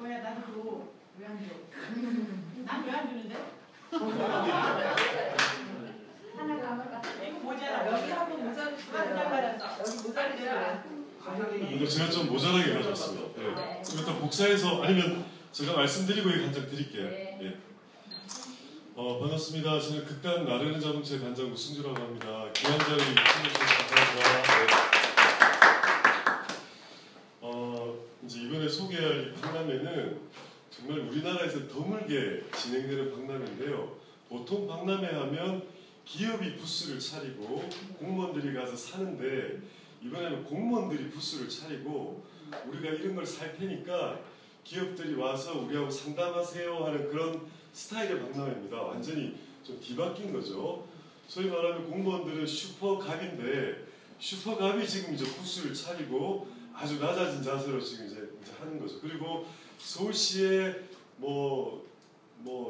뭐야 나도 줘. 왜 안 줘? 난 왜 안 주는데? 하나가 하나가. 이거 모자라. 여기 한 번 모자를 여기 모자를 이거 제가 좀 모자라게 가져왔습니다. 네. 일단 복사해서 아니면 제가 말씀드리고 한 장 드릴게요. 네. 반갑습니다. 저는 극단 나르는 자동차의 단장 우승주라고 합니다. 귀한 자리 참여해주셔서 감사합니다. 이제 이번에 소개할 박람회는 정말 우리나라에서 드물게 진행되는 박람회인데요. 보통 박람회 하면 기업이 부스를 차리고 공무원들이 가서 사는데 이번에는 공무원들이 부스를 차리고 우리가 이런 걸 살 테니까 기업들이 와서 우리하고 상담하세요 하는 그런 스타일의 박람회입니다. 완전히 좀 뒤바뀐 거죠. 소위 말하면 공무원들은 슈퍼갑인데 슈퍼갑이 지금 이제 부스를 차리고 아주 낮아진 자세로 지금 이제 하는 거죠. 그리고 서울시의 뭐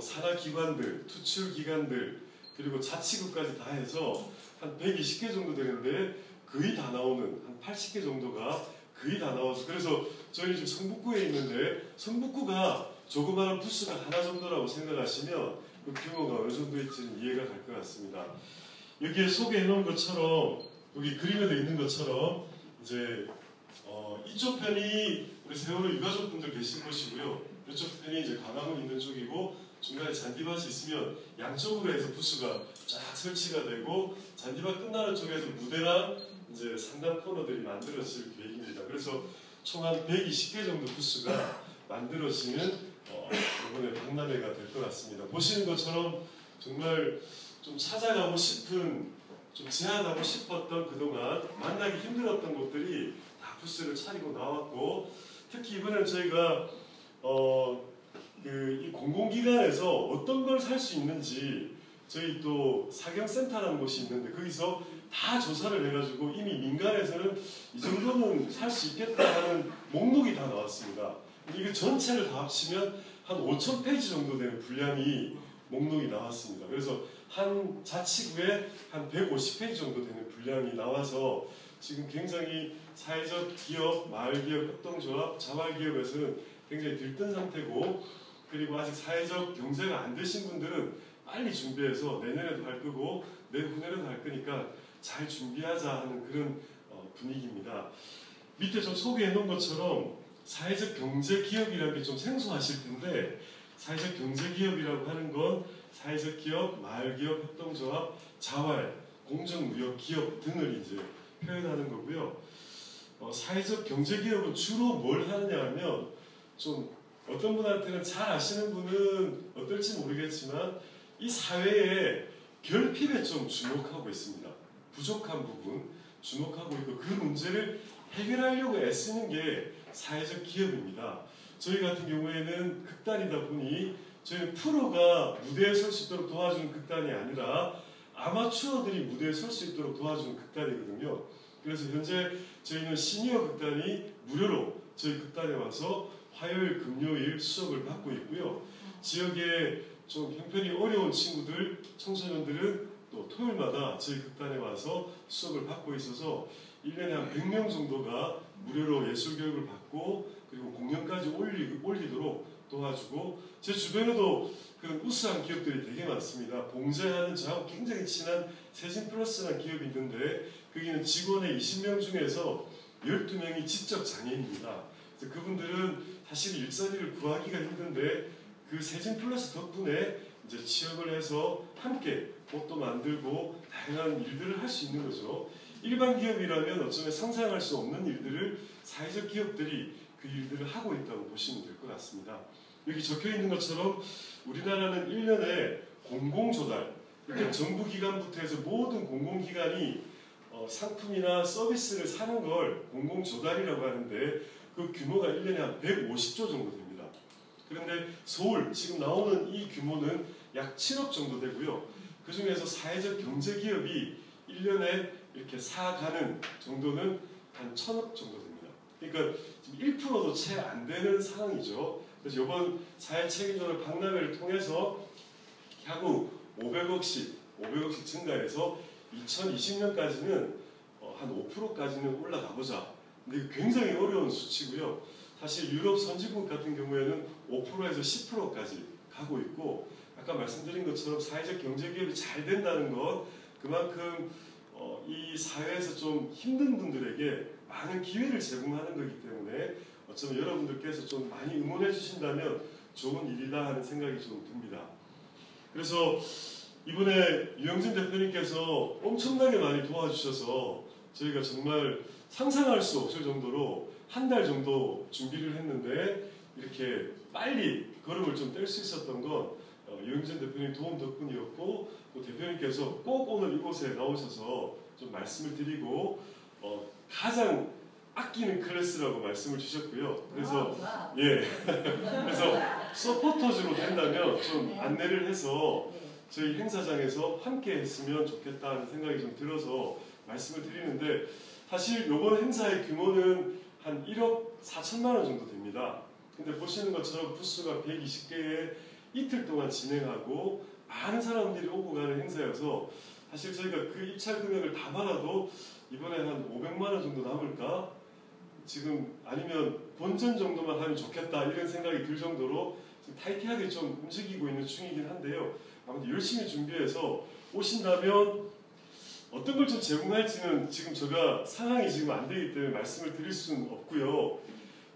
산하기관들, 투출기관들 그리고 자치구까지 다 해서 한 120개 정도 되는데 거의 다 나오는 한 80개 정도가 거의 다 나와서 그래서 저희 지금 성북구에 있는데 성북구가 조그마한 부스가 하나 정도라고 생각하시면 그 규모가 어느 정도일지는 이해가 갈 것 같습니다. 여기에 소개해 놓은 것처럼 여기 그림에도 있는 것처럼 이제 이쪽 편이 우리 세월호 유가족분들 계신 곳이고요. 이쪽 편이 이제 관광은 있는 쪽이고 중간에 잔디밭이 있으면 양쪽으로 해서 부스가 쫙 설치가 되고 잔디밭 끝나는 쪽에서 무대랑 이제 상담 코너들이 만들어질 계획입니다. 그래서 총 한 120개 정도 부스가 만들어지는 이번에 박람회가 될 것 같습니다. 보시는 것처럼 정말 좀 찾아가고 싶은 좀 제안하고 싶었던 그동안 만나기 힘들었던 곳들이 다 부스를 차리고 나왔고 특히 이번에는 저희가 이 공공기관에서 어떤 걸 살 수 있는지 저희 또 사경센터라는 곳이 있는데 거기서 다 조사를 해가지고 이미 민간에서는 이 정도는 살 수 있겠다 하는 목록이 다 나왔습니다. 이거 전체를 다 합치면 한 5,000페이지 정도 되는 분량이 목록이 나왔습니다. 그래서 한 자치구에 한 150페이지 정도 되는 분량이 나와서 지금 굉장히 사회적 기업, 마을기업, 협동조합, 자활기업에서는 굉장히 들뜬 상태고 그리고 아직 사회적 경제가 안 되신 분들은 빨리 준비해서 내년에도 할 거고 내후년에도 할 거니까 잘 준비하자 하는 그런 분위기입니다. 밑에 좀 소개해 놓은 것처럼 사회적 경제 기업이라는 게 좀 생소하실 텐데 사회적 경제 기업이라고 하는 건 사회적 기업, 마을 기업, 협동조합, 자활, 공정무역 기업 등을 이제 표현하는 거고요. 사회적 경제 기업은 주로 뭘 하느냐 하면 좀 어떤 분한테는 잘 아시는 분은 어떨지 모르겠지만 이 사회의 결핍에 좀 주목하고 있습니다. 부족한 부분 주목하고 있고 그 문제를 해결하려고 애쓰는 게 사회적 기업입니다. 저희 같은 경우에는 극단이다 보니 저희는 프로가 무대에 설 수 있도록 도와주는 극단이 아니라 아마추어들이 무대에 설 수 있도록 도와주는 극단이거든요. 그래서 현재 저희는 시니어 극단이 무료로 저희 극단에 와서 화요일, 금요일 수업을 받고 있고요. 지역에 좀 형편이 어려운 친구들, 청소년들은 또 토요일마다 저희 극단에 와서 수업을 받고 있어서 1년에 한 100명 정도가 무료로 예술교육을 받고 그리고 공연까지 올리도록 도와주고 제 주변에도 그런 우수한 기업들이 되게 많습니다. 봉제하는 저하고 굉장히 친한 세진플러스라는 기업이 있는데 거기는 직원의 20명 중에서 12명이 지적 장애인입니다. 그래서 그분들은 사실 일자리를 구하기가 힘든데 그 세진플러스 덕분에 이제 취업을 해서 함께 옷도 만들고 다양한 일들을 할 수 있는 거죠. 일반 기업이라면 어쩌면 상상할 수 없는 일들을 사회적 기업들이 그 일들을 하고 있다고 보시면 될 것 같습니다. 여기 적혀 있는 것처럼 우리나라는 1년에 공공조달, 그러니까 정부기관부터 해서 모든 공공기관이 상품이나 서비스를 사는 걸 공공조달이라고 하는데 그 규모가 1년에 한 150조 정도 됩니다. 그런데 서울, 지금 나오는 이 규모는 약 7억 정도 되고요. 그 중에서 사회적 경제기업이 1년에 이렇게 사가는 정도는 한 1,000억 정도 됩니다. 그러니까 지금 1%도 채 안 되는 상황이죠. 그래서 이번 사회책임조달 박람회를 통해서 향후 500억씩 증가해서 2020년까지는 한 5%까지는 올라가보자. 근데 이거 굉장히 어려운 수치고요. 사실 유럽 선진국 같은 경우에는 5%에서 10%까지 가고 있고, 아까 말씀드린 것처럼 사회적 경제기업이 잘 된다는 건 그만큼 이 사회에서 좀 힘든 분들에게 많은 기회를 제공하는 거기 때문에 어쩌면 여러분들께서 좀 많이 응원해 주신다면 좋은 일이다 하는 생각이 좀 듭니다. 그래서 이번에 유영진 대표님께서 엄청나게 많이 도와주셔서 저희가 정말 상상할 수 없을 정도로 한 달 정도 준비를 했는데 이렇게 빨리 걸음을 좀 뗄 수 있었던 건 유영진 대표님 도움 덕분이었고, 또 대표님께서 꼭 오늘 이곳에 나오셔서 좀 말씀을 드리고 가장 아끼는 클래스라고 말씀을 주셨고요. 그래서 그래서 서포터즈로 된다면 좀 안내를 해서 저희 행사장에서 함께 했으면 좋겠다는 생각이 좀 들어서 말씀을 드리는데, 사실 이번 행사의 규모는 한 1억 4천만 원 정도 됩니다. 근데 보시는 것처럼 부스가 120개에 이틀 동안 진행하고 많은 사람들이 오고 가는 행사여서 사실 저희가 그 입찰 금액을 다 받아도 이번에 한 500만 원 정도 남을까? 지금 아니면 본전 정도만 하면 좋겠다 이런 생각이 들 정도로 지금 타이트하게 좀 움직이고 있는 중이긴 한데요. 아무튼 열심히 준비해서 오신다면 어떤 걸 좀 제공할지는 지금 제가 상황이 지금 안 되기 때문에 말씀을 드릴 수는 없고요.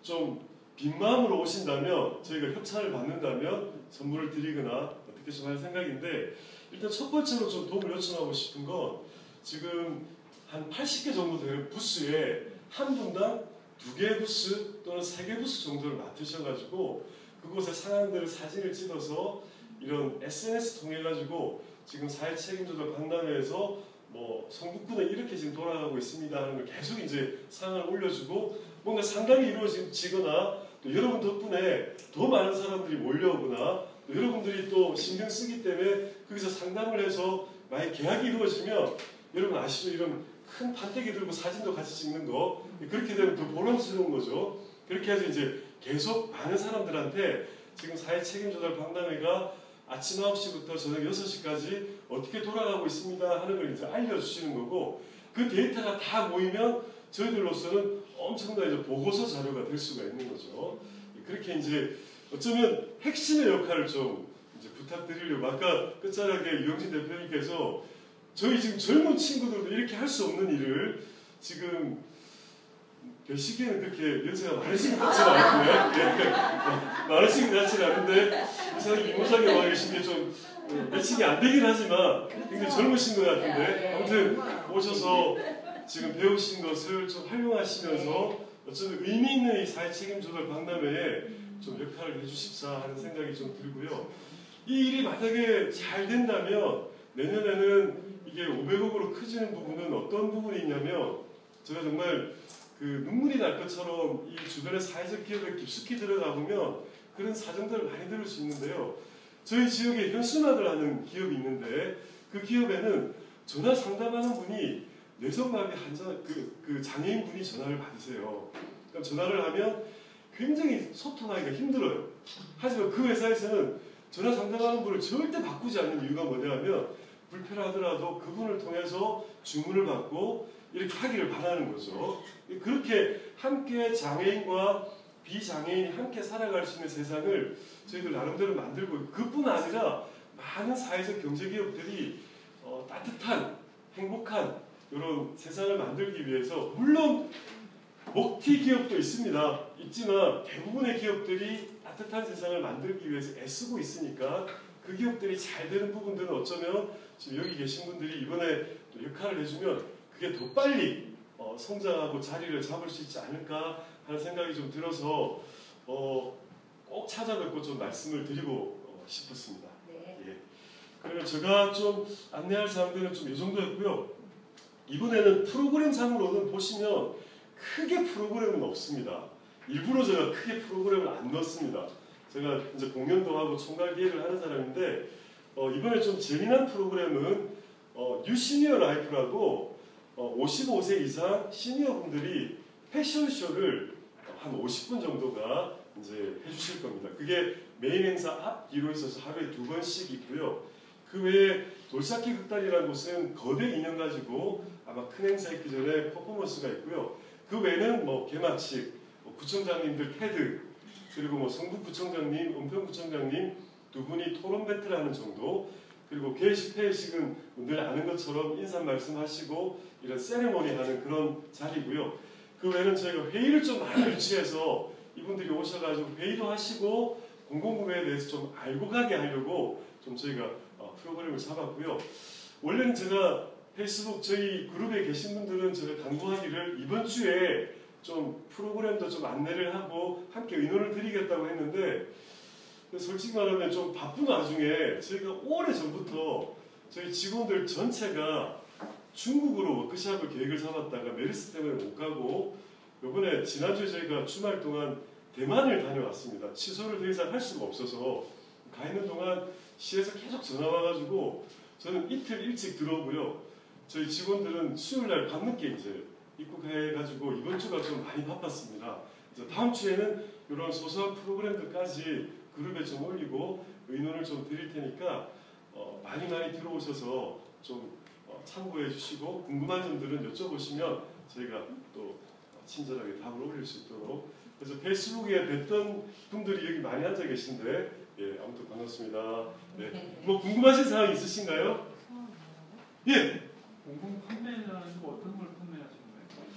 좀 빈 마음으로 오신다면 저희가 협찬을 받는다면 선물을 드리거나 어떻게 좀 할 생각인데, 일단 첫 번째로 좀 도움을 요청하고 싶은 건 지금 한 80개 정도 되는 부스에 한 분당 2개 부스 또는 3개 부스 정도를 맡으셔가지고 그곳에 상황들을 사진을 찍어서 이런 SNS 통해 가지고 지금 사회 책임조달 박람회에서 뭐 성북구는 이렇게 지금 돌아가고 있습니다 하는 걸 계속 이제 상황을 올려주고 뭔가 상담이 이루어지거나 또 여러분 덕분에 더 많은 사람들이 몰려오거나 또 여러분들이 또 신경 쓰기 때문에 거기서 상담을 해서 만약 계약이 이루어지면 여러분 아시죠? 이런 큰 판때기 들고 사진도 같이 찍는 거, 그렇게 되면 더 보람스러운 거죠. 그렇게 해서 이제 계속 많은 사람들한테 지금 사회 책임조달 박람회가 아침 9시부터 저녁 6시까지 어떻게 돌아가고 있습니다 하는 걸 이제 알려주시는 거고, 그 데이터가 다 모이면 저희들로서는 엄청난 이제 보고서 자료가 될 수가 있는 거죠. 그렇게 이제 어쩌면 핵심의 역할을 좀 이제 부탁드리려고, 아까 끝자락에 유영진 대표님께서 저희 지금 젊은 친구들도 이렇게 할 수 없는 일을 지금 몇 시기에는 그렇게 연세가 많으신 것 같지는 않고요. 많으신 것 같지는 않은데 이상하게 이모작에 와 계신 게 좀 매칭이 안 되긴 하지만 굉장히 젊으신 것 같은데, 아무튼 오셔서 지금 배우신 것을 좀 활용하시면서 어쩌면 의미 있는 이 사회 책임조달 박람회에 좀 역할을 해주십사 하는 생각이 좀 들고요. 이 일이 만약에 잘 된다면 내년에는 이게 500억으로 커지는 부분은 어떤 부분이 있냐면, 제가 정말 그 눈물이 날 것처럼 이 주변의 사회적 기업에 깊숙이 들어가 보면 그런 사정들을 많이 들을 수 있는데요. 저희 지역에 현수막을 하는 기업이 있는데 그 기업에는 전화 상담하는 분이 뇌성마비 환자 그 장애인 분이 전화를 받으세요. 그럼 전화를 하면 굉장히 소통하기가 힘들어요. 하지만 그 회사에서는 전화 상담하는 분을 절대 바꾸지 않는 이유가 뭐냐면 불편하더라도 그분을 통해서 주문을 받고 이렇게 하기를 바라는 거죠. 그렇게 함께 장애인과 비장애인이 함께 살아갈 수 있는 세상을 저희들 나름대로 만들고, 그뿐 아니라 많은 사회적 경제기업들이 따뜻한 행복한 이런 세상을 만들기 위해서, 물론 먹튀 기업도 있지만 대부분의 기업들이 따뜻한 세상을 만들기 위해서 애쓰고 있으니까 그 기업들이 잘 되는 부분들은 어쩌면 지금 여기 계신 분들이 이번에 또 역할을 해주면 그게 더 빨리 성장하고 자리를 잡을 수 있지 않을까 하는 생각이 좀 들어서 꼭 찾아뵙고 좀 말씀을 드리고 싶었습니다. 네. 예. 그러면 제가 좀 안내할 사항들은 좀 이 정도였고요. 이번에는 프로그램 상으로는 보시면 크게 프로그램은 없습니다. 일부러 제가 크게 프로그램을 안 넣었습니다. 제가 이제 공연도 하고 총괄 기획을 하는 사람인데 이번에 좀 재미난 프로그램은 뉴 시니어 라이프라고 55세 이상 시니어 분들이 패션쇼를 한 50분 정도가 이제 해주실 겁니다. 그게 메인 행사 앞뒤로 있어서 하루에 2번씩 있고요. 그 외에 돌쌓기 극단이라는 곳은 거대 인형 가지고 아마 큰 행사 있기 전에 퍼포먼스가 있고요. 그 외에는 뭐 개막식, 뭐 구청장님들 테드, 그리고 뭐 성북구청장님, 은평구청장님 두 분이 토론 배틀하는 정도, 그리고 개회식, 회의식은 늘 아는 것처럼 인사 말씀하시고 이런 세레모니 하는 그런 자리고요. 그 외에는 저희가 회의를 좀 많이 유치해서 이분들이 오셔가지고 회의도 하시고 공공구매에 대해서 좀 알고 가게 하려고 좀 저희가 프로그램을 잡았고요. 원래는 제가 페이스북 저희 그룹에 계신 분들은 제가 당부하기를 이번 주에 좀 프로그램도 좀 안내를 하고 함께 의논을 드리겠다고 했는데, 솔직히 말하면 좀 바쁜 와중에 저희가 오래전부터 저희 직원들 전체가 중국으로 워크숍을 계획을 잡았다가 메르스 때문에 못 가고, 이번에 지난주에 저희가 주말 동안 대만을 다녀왔습니다. 취소를 더 이상 할 수가 없어서 가 있는 동안 시에서 계속 전화 와가지고 저는 이틀 일찍 들어오고요. 저희 직원들은 수요일날 밤늦게 이제 입국해가지고 이번 주가 좀 많이 바빴습니다. 그래서 다음 주에는 이런 소소한 프로그램들까지 그룹에 좀 올리고 의논을 좀 드릴 테니까 많이 들어오셔서 좀 참고해 주시고 궁금한 점들은 여쭤보시면 저희가 또 친절하게 답을 올릴 수 있도록. 그래서 페이스북에 뵀던 분들이 여기 많이 앉아 계신데, 예, 아무튼 반갑습니다. 네, 뭐 궁금하신 사항 있으신가요? 예. 공공 판매는 뭐 어떤 걸 판매하시는 거예요?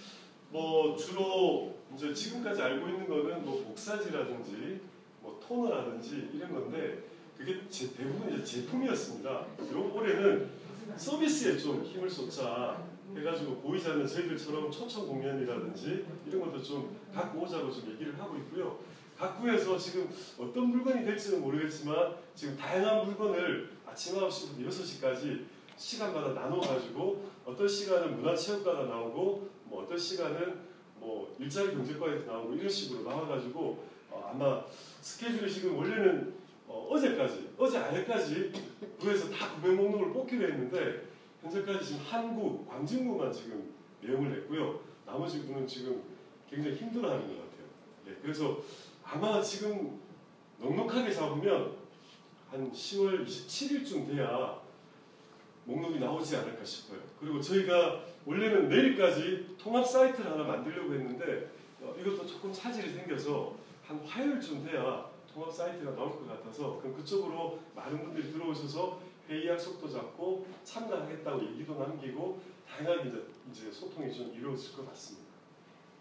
뭐 주로 이제 지금까지 알고 있는 거는 뭐 복사지라든지 뭐 토너라든지 이런 건데, 그게 대부분 이제 제품이었습니다. 요 올해는 서비스에 좀 힘을 쏟자 해가지고 보이지 않는 저희들처럼 초청 공연이라든지 이런 것도 좀 갖고 오자고 좀 얘기를 하고 있고요. 각 구에서 지금 어떤 물건이 될지는 모르겠지만 지금 다양한 물건을 아침 9시부터 6시까지 시간마다 나눠가지고 어떤 시간은 문화체육과가 나오고 뭐 어떤 시간은 뭐 일자리 경제과에서 나오고 이런 식으로 나와가지고 아마 스케줄이 지금 원래는 어제 아래까지 구에서 다 구매 목록을 뽑기로 했는데 현재까지 지금 한구, 광진구만 지금 내용을 냈고요. 나머지 구는 지금 굉장히 힘들어하는 것 같아요. 네, 그래서 아마 지금 넉넉하게 잡으면 한 10월 27일쯤 돼야 목록이 나오지 않을까 싶어요. 그리고 저희가 원래는 내일까지 통합 사이트를 하나 만들려고 했는데 이것도 조금 차질이 생겨서 한 화요일쯤 돼야 통합 사이트가 나올 것 같아서 그럼 그쪽으로 많은 분들이 들어오셔서 회의 약속도 잡고 참가하겠다고 얘기도 남기고 다양하게 이제 소통이 좀 이루어질 것 같습니다.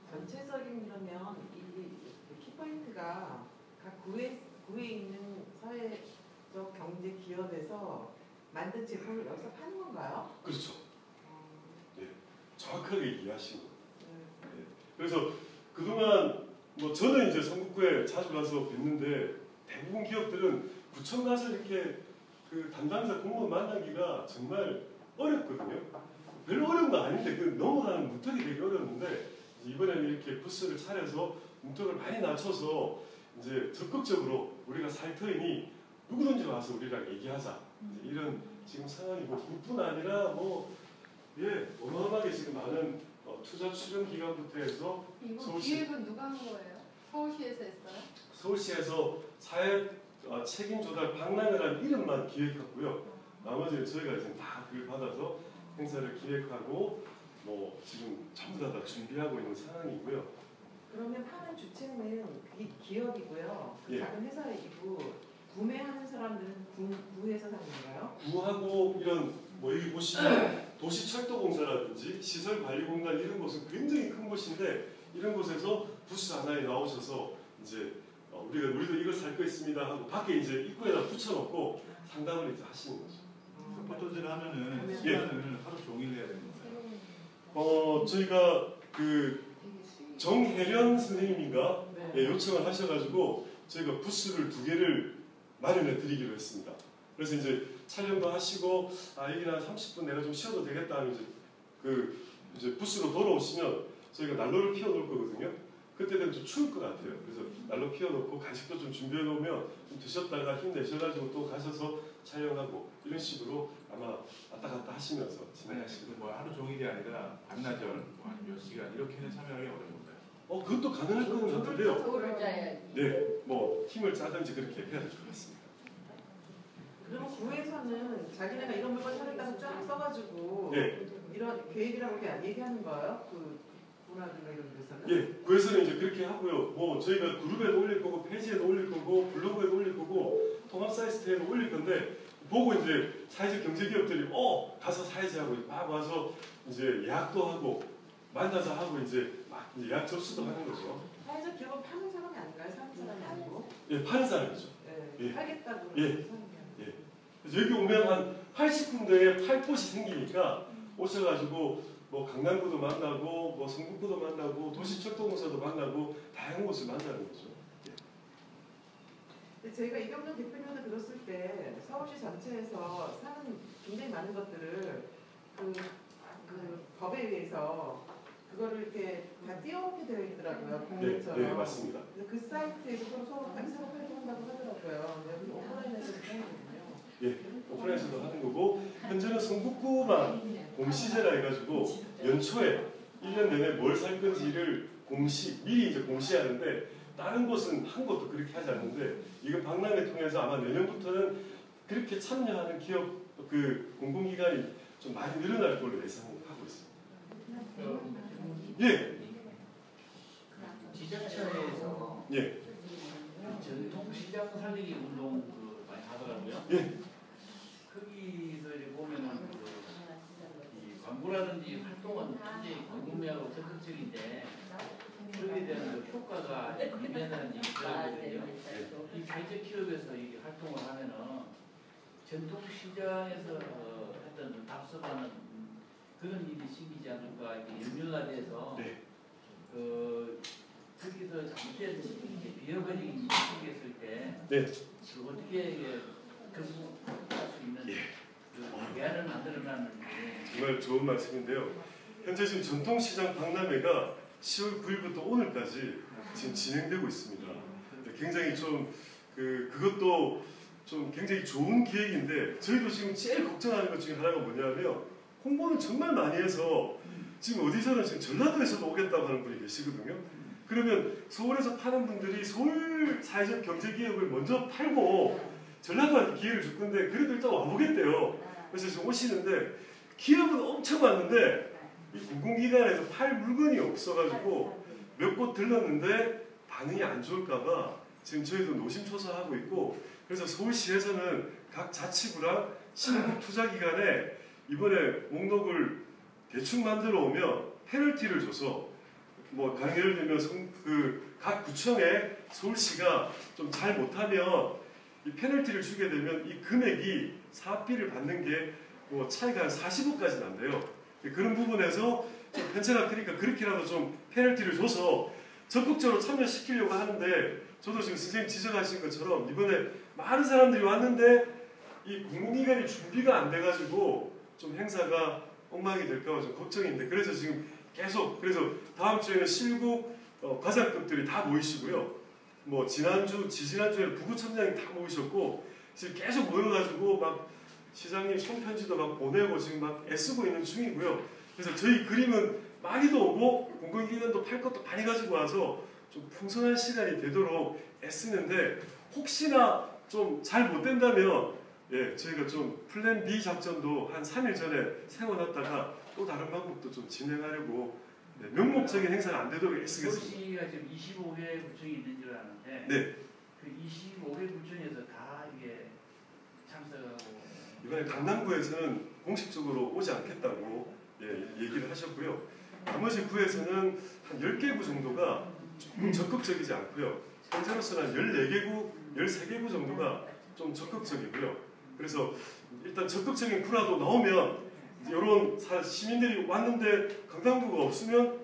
전체적인 그러면 이 키포인트가 각 구에 있는 사회적 경제 기업에서 만든 제품을 여기서 파는 건가요? 그렇죠. 네, 정확하게 이해하신 거예요. 네. 그래서 그동안 뭐 저는 이제 성북구에 자주 가서 뵀는데 대부분 기업들은 구청 가서 이렇게 그 담당자 공무원 만나기가 정말 어렵거든요. 별로 어려운 거 아닌데 그 넘어가는 문턱이 되게 어려웠는데 이번에는 이렇게 부스를 차려서 문턱을 많이 낮춰서 이제 적극적으로 우리가 살 터이니 누구든지 와서 우리랑 얘기하자. 이제 이런 지금 상황이고 그뿐 아니라 어마어마하게 지금 많은 투자 출연 기관부터 해서 이거 기획은 누가 한 거예요? 서울시에서 했어요? 서울시에서 사회 책임 조달 박람회라는 이름만 기획했고요. 나머지는 저희가 이제 다 그걸 받아서 행사를 기획하고 뭐 지금 전부 다 준비하고 있는 상황이고요. 그러면 하는 주체는 기업이고요. 예. 작은 회사이고 구매하는 사람들은 구에서 사는 건가요? 구하고 이런 뭐 여기 보시면 도시철도공사라든지 시설관리공단 이런 곳은 굉장히 큰 곳인데 이런 곳에서 부스 하나에 나오셔서 이제 우리도 이걸 살 거 있습니다 하고 밖에 이제 입구에다 붙여놓고 상담을 이제 하시는 거죠. 포토질 하면은 예. 시간을 하루 종일 해야 되는 거예요. 저희가 그 되게 수익이 정혜련 선생님인가 네. 예, 요청을 하셔가지고 저희가 부스를 2개를 마련해 드리기로 했습니다. 그래서 이제 촬영도 하시고 여기는 한 30분 내가 좀 쉬어도 되겠다 하면 이제 부스로 돌아오시면 저희가 난로를 피워놓을 거거든요. 그때 되면 좀 추울 것 같아요. 그래서 난로 피워놓고 간식도 좀 준비해 놓으면 좀 드셨다가 힘내셔가지고 또 가셔서 촬영하고 이런 식으로 아마 왔다 갔다 하시면서 진행하시고. 뭐 하루 종일이 아니라 반나절 몇 시간 이렇게는 참여하기 어려운 건가요? 그것도 가능할 것 같은데요. 저를 짜야지. 네, 뭐 팀을 짜든지 그렇게 해야 될 것 같습니다. 그러면 구에서는 자기네가 이런 물건 사겠다고 쫙 써가지고 네. 이런 계획이라고 얘기하는 거예요? 그 구라든가 이런 데서는? 예, 구에서는 이제 그렇게 하고요. 뭐 저희가 그룹에도 올릴 거고 페이지에도 올릴 거고 블로그에도 올릴 거고 통합 사이트에도 올릴 건데 보고 이제 사회적 경제기업들이 가서 사회자하고 막 와서 이제 예약도 하고 만나서 하고 이제 막 이제 예약 접수도 하는 거죠. 사회적 기업은 파는 사람이 아닌가요? 사는 사람이 아니고? 예, 파는 사람이죠. 예, 예. 팔겠다고 예. 그러는 사람이 아니고. 그래서 여기 오면 한 80군데에 팔 곳이 생기니까 오셔가지고 뭐 강남구도 만나고 뭐 성북구도 만나고 도시철도공사도 만나고 다양한 곳을 만나는 거죠. 근데 저희가 이경준 대표님한테 들었을 때 서울시 전체에서 사는 굉장히 많은 것들을 그 법에 의해서 그거를 이렇게 다 띄워놓게 되어 있더라고요. 공문처럼. 네, 맞습니다. 그래서 그 사이트에서 서로 활동한다고 하더라고요. 여기 오프라인에서 이렇게 하거든요. 오프라인에서도 하는 거고 현재는 성북구만 공시제라 해가지고 연초에 1년 내내 뭘 살 건지를 미리 이제 공시하는데 다른 곳은 한 곳도 그렇게 하지 않는데 이거 박람회 통해서 아마 내년부터는 그렇게 참여하는 기업 그 공공기관이 좀 많이 늘어날 걸로 예상하고 있습니다. 예. 지자체에서 예. 전통시장 살리기 운동 많이 하더라고요. 예. 거기서 이제 보면은 이 광고라든지 활동은 굉장히 광범위하고 적극적인데 그에 대한 효과가 미미하다는 얘기가 있거든요. 이 사회적 기업에서 이 활동을 하면은 전통시장에서 했던 답습하는 그런 일이 생기지 않을까 이렇게 연결화돼서 네. 거기서 잘못된 비어버린 일이 생겼을 때 네. 그 어떻게 극복할 수 있는 그 대안을 만들어놨는지. 정말 좋은 말씀인데요. 현재 지금 전통시장 박람회가 10월 9일부터 오늘까지 지금 진행되고 있습니다. 굉장히 좀 그것도 좀 굉장히 좋은 기획인데 저희도 지금 제일 걱정하는 것 중에 하나가 뭐냐면 홍보는 정말 많이 해서 지금 어디서는 지금 전라도에서도 오겠다고 하는 분이 계시거든요. 그러면 서울에서 파는 분들이 서울 사회적 경제기업을 먼저 팔고 전라도한테 기회를 줄 건데 그래도 일단 와보겠대요. 그래서 지금 오시는데 기업은 엄청 많은데 이 공공기관에서 팔 물건이 없어가지고 몇 곳 들렀는데 반응이 안 좋을까봐 지금 저희도 노심초사하고 있고 그래서 서울시에서는 각 자치구랑 신흥투자기관에 이번에 목록을 대충 만들어 오면 페널티를 줘서 뭐 예를 들면 각 구청에 서울시가 좀 잘 못하면 이 페널티를 주게 되면 이 금액이 사업비를 받는 게 뭐 차이가 한 40억까지 난대요. 그런 부분에서 좀 편차가 크니까 그렇게라도 좀 페널티를 줘서 적극적으로 참여시키려고 하는데 저도 지금 선생님 지적하신 것처럼 이번에 많은 사람들이 왔는데 이 공공기관이 준비가 안 돼가지고 좀 행사가 엉망이 될까 좀 걱정인데 그래서 지금 계속 그래서 다음 주에는 실국 과장급들이 다 모이시고요. 뭐 지지난주에는 부구청장이 다 모이셨고 지금 계속 모여가지고 막 시장님 손편지도 막 보내고 지금 막 애쓰고 있는 중이고요. 그래서 저희 그림은 많이도 오고 공공기관도 팔 것도 많이 가지고 와서 좀 풍성한 시간이 되도록 애쓰는데 혹시나 좀 잘 못 된다면 저희가 좀 플랜 B 작전도 한 3일 전에 세워놨다가 또 다른 방법도 좀 진행하려고 명목적인 행사가 안 되도록 애쓰겠습니다. 서울시가 지금 25개 구청이 있는 줄 아는데 네. 그 25개 구청에서 다 이게 참석하고 이번에 강남구에서는 공식적으로 오지 않겠다고 얘기를 하셨고요. 나머지 구에서는 한 10개 구 정도가 조금 적극적이지 않고요. 현재로서는 한 14개 구, 13개 구 정도가 좀 적극적이고요. 그래서 일단 적극적인 구라도 나오면 이런 시민들이 왔는데 강남구가 없으면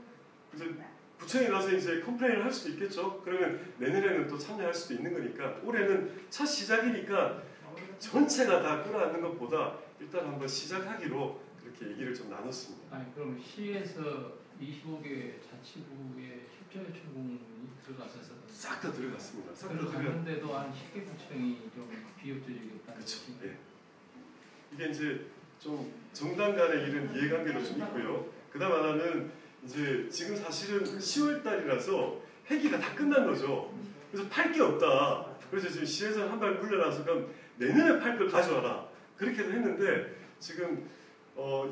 이제 구청에 가서 이제 컴플레인을 할 수도 있겠죠. 그러면 내년에는 또 참여할 수도 있는 거니까 올해는 첫 시작이니까 전체가 다 끌어안는 것보다 일단 한번 시작하기로 그렇게 얘기를 좀 나눴습니다. 아니 그럼 시에서 25개 자치구에 협조 요청이 들어갔었어요. 싹 다 들어갔습니다. 싹 다 들어갔. 들어갔는데도 한 10개 구청이 좀 비협조적이었다는 그렇죠. 거지. 예. 이게 이제 좀 정당 간의 이런 이해관계도 좀 있고요. 그다음 하나는 이제 지금 사실은 10월 달이라서 회기가 다 끝난 거죠. 그래서 팔 게 없다. 그래서 지금 시에서 한 발 물러나서 그럼 내년에 팔 걸 가져와라. 그렇게도 했는데 지금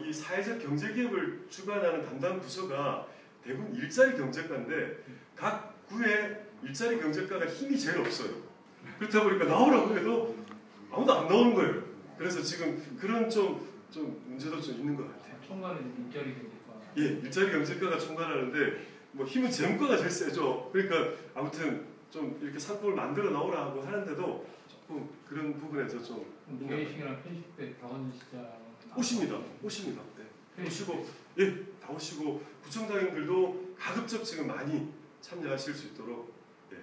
이 사회적 경제기업을 주관하는 담당 부서가 대부분 일자리 경제과인데 각 구에 일자리 경제과가 힘이 제일 없어요. 그렇다 보니까 나오라고 해도 아무도 안 나오는 거예요. 그래서 지금 그런 좀 문제도 좀 있는 것 같아요. 총괄은 일자리 경제과. 예, 일자리 경제과가 총괄하는데 뭐 힘은 재무과가 제일 세죠. 그러니까 아무튼 좀 이렇게 상품을 만들어 나오라 하고 하는데도 조금 그런 부분에서 좀 개회식이랑 편식 때 병원 시장 오십니다. 네. 오시고 예, 다 오시고 구청장님들도 가급적 지금 많이 참여하실 수 있도록 예.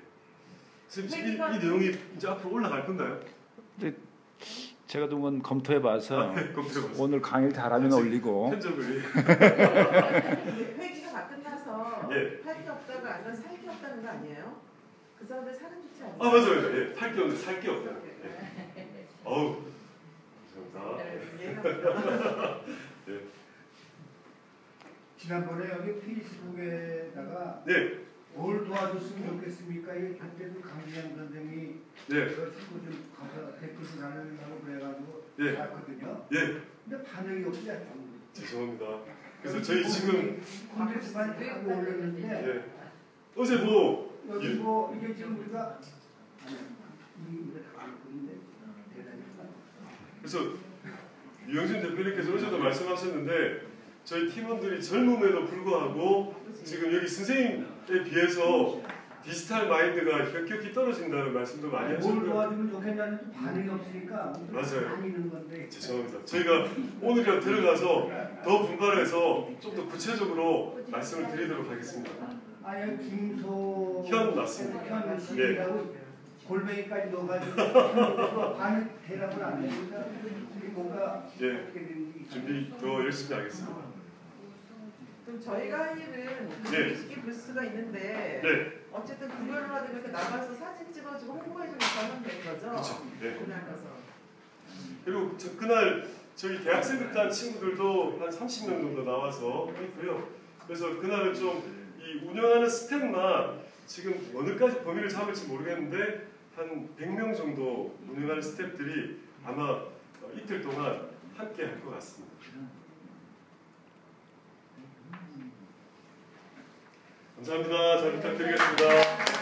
선생님 이 내용이 이제 앞으로 올라갈 건가요? 제가 좀 검토해봐서 검토해봤어요. 오늘 강의를 잘하면 올리고 편집을 회기가 다 끝나서 예. 팔 게 없다가 아니면 살 게 없다는 거 아니에요? 그 사람들 사는 좋지 않아요? 아 맞아요. 예, 팔 게 없는데 살 게 없다. 예. 어우 감사합니다. 이해가 예. 지난번에 여기 페이스북에다가 네. 뭘 도와줬으면 좋겠습니까? 이게 그때도 강기영 선생님이 예. 그 친구 좀 가서 댓글 좀 달라고 그래가지고 예. 봤거든요. 예. 근데 반응이 없어요. 죄송합니다. 그래서 저희 지금 콘텐츠만 하고 올렸는데 예. 어제 뭐 여기 뭐 이게 지금 우리가 이게 다 있는데 대단히 그래서 유영진 대표님께서 어제도 말씀하셨는데 저희 팀원들이 젊음에도 불구하고 지금 여기 선생님에 비해서 디지털 마인드가 현격히 떨어진다는 말씀도 많이 뭘 하셨고요. 도와주면 좋겠냐는 또 반응이 없으니까 맞아요. 많이 있는 건데 죄송합니다. 저희가 오늘이라 들어가서 더 분발해서 좀 더 구체적으로 말씀을 드리도록 하겠습니다. 아예 김소 현 맞습니다. 현 씨라고 골뱅이까지 넣어가지고 반응 대답을 안 해니까 우리 뭔가 예. 어떻게 되는지 준비 더 열심히 하겠습니다. 그럼 저희가 할 일은 네. 20개 부스가 있는데 네. 어쨌든 그걸로라도 이렇게 나가서 사진 찍어주고 홍보해주고 하면 되는 거죠? 그렇죠. 네. 그날 가서. 그리고 그날 저희 대학생부터 한 친구들도 한 30명 정도 나와서 했고요. 그래서 그날은 좀 이 운영하는 스텝만 지금 어느까지 범위를 잡을지 모르겠는데 한 100명 정도 운영하는 스텝들이 아마 이틀 동안 함께 할 것 같습니다. 감사합니다. 잘 부탁드리겠습니다.